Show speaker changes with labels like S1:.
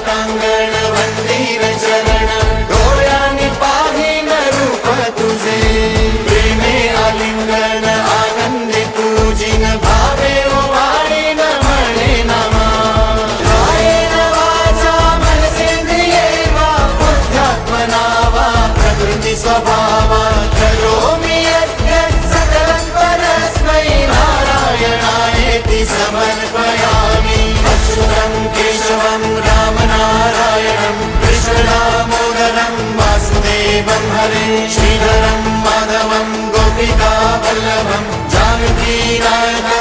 S1: वातांगण वंदीर चरण डोळ्यांनी पाहिन रूप तुझे प्रेमे आलिंगन आनंदी पूजिन भावे ओवाळीन म्हणे नमा कायेन वाचा मनसेंद्रिये वा बुद्ध्यात्मना वा प्रकृती स्वभावा करोमि यज्ञ सकलं परस्मै नारायणायेति समर्पयामि अच्युतं केशवं रामनारायणं कृष्णदामोदरं वासुदेवं हरे श्रीधरं माधवं गोपिका वल्लभं जानकी नायकं